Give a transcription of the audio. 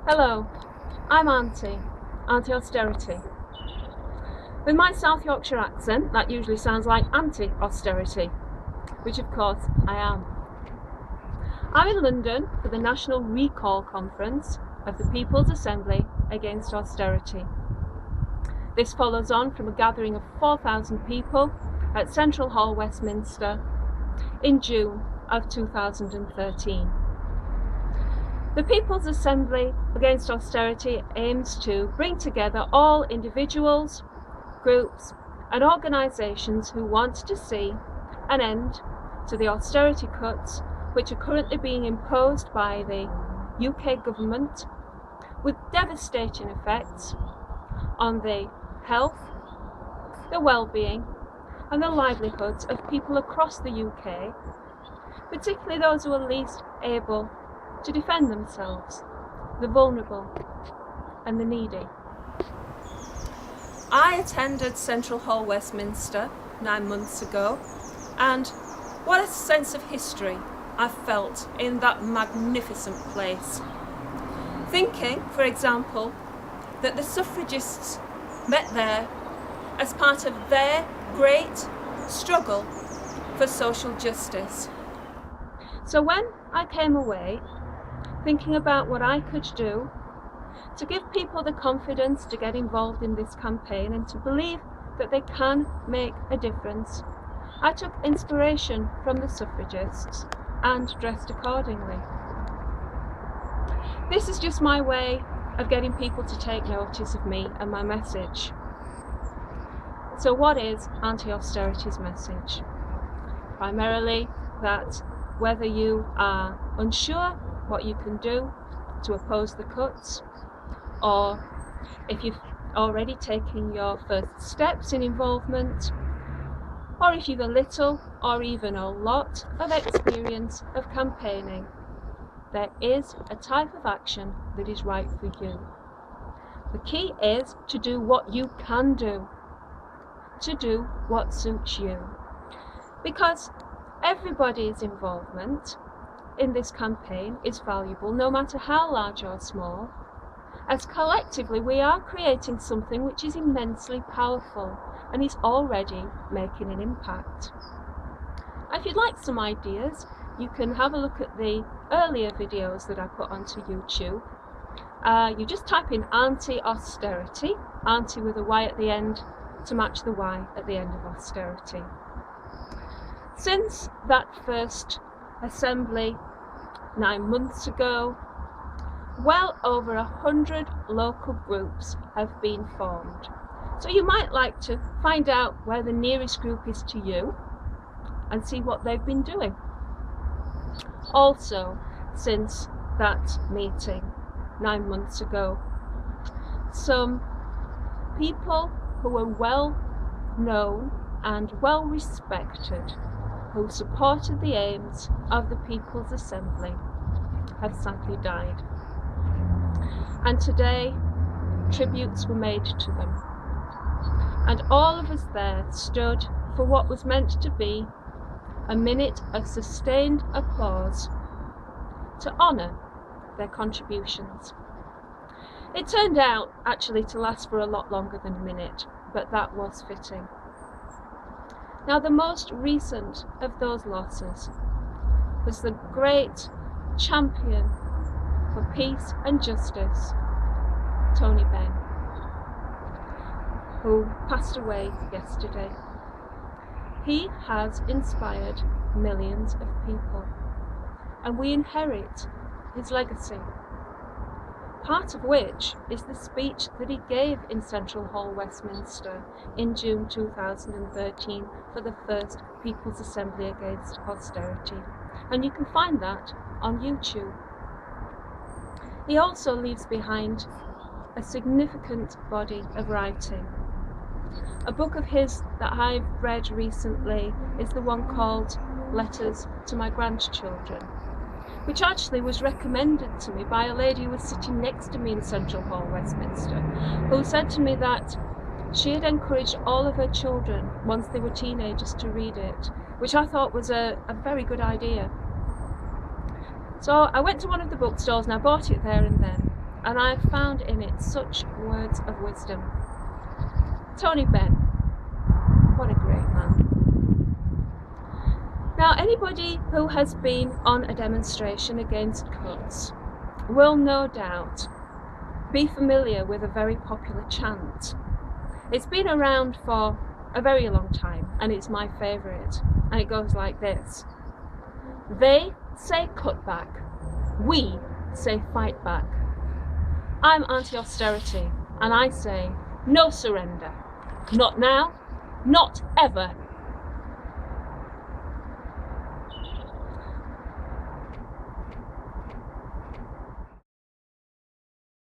Hello, I'm Aunty Austerity. With my South Yorkshire accent, that usually sounds like Aunty Austerity, which of course I am. I'm in London for the National Recall Conference of the People's Assembly Against Austerity. This follows on from a gathering of 4,000 people at Central Hall, Westminster in June of 2013. The People's Assembly Against Austerity aims to bring together all individuals, groups and organisations who want to see an end to the austerity cuts which are currently being imposed by the UK government, with devastating effects on the health, the well-being and the livelihoods of people across the UK, particularly those who are least able to defend themselves, the vulnerable and the needy. I attended Central Hall, Westminster 9 months ago, and what a sense of history I felt in that magnificent place. Thinking, for example, that the suffragists met there as part of their great struggle for social justice. So when I came away, thinking about what I could do to give people the confidence to get involved in this campaign and to believe that they can make a difference, I took inspiration from the suffragists and dressed accordingly. This is just my way of getting people to take notice of me and my message. So what is Aunty Austerity's message? Primarily that whether you are unsure what you can do to oppose the cuts, or if you've already taken your first steps in involvement, or if you've a little or even a lot of experience of campaigning, there is a type of action that is right for you. The key is to do what you can do, to do what suits you, because everybody's involvement in this campaign is valuable, no matter how large or small, as collectively we are creating something which is immensely powerful and is already making an impact. If you'd like some ideas, you can have a look at the earlier videos that I put onto YouTube. You just type in Aunty Austerity, Aunty with a Y at the end to match the Y at the end of austerity. Since that first assembly 9 months ago, well over 100 local groups have been formed. So you might like to find out where the nearest group is to you and see what they've been doing. Also, since that meeting 9 months ago, some people who are well known and well respected, who supported the aims of the People's Assembly, have sadly died. And today, tributes were made to them. And all of us there stood for what was meant to be a minute of sustained applause to honour their contributions. It turned out actually to last for a lot longer than a minute, but that was fitting. Now, the most recent of those losses was the great champion for peace and justice, Tony Benn, who passed away yesterday. He has inspired millions of people, and we inherit his legacy, part of which is the speech that he gave in Central Hall, Westminster in June 2013 for the first People's Assembly Against Austerity, and you can find that on YouTube. He also leaves behind a significant body of writing. A book of his that I've read recently is the one called Letters to My Grandchildren, which actually was recommended to me by a lady who was sitting next to me in Central Hall, Westminster, who said to me that she had encouraged all of her children, once they were teenagers, to read it, which I thought was a very good idea. So I went to one of the bookstores and I bought it there and then. and I've found in it such words of wisdom. Tony Benn, what a great man. Now, anybody who has been on a demonstration against cuts will no doubt be familiar with a very popular chant. It's been around for a very long time, and it's my favourite, and it goes like this. They say cut back, we say fight back. I'm Aunty Austerity, and I say no surrender. Not now, not ever.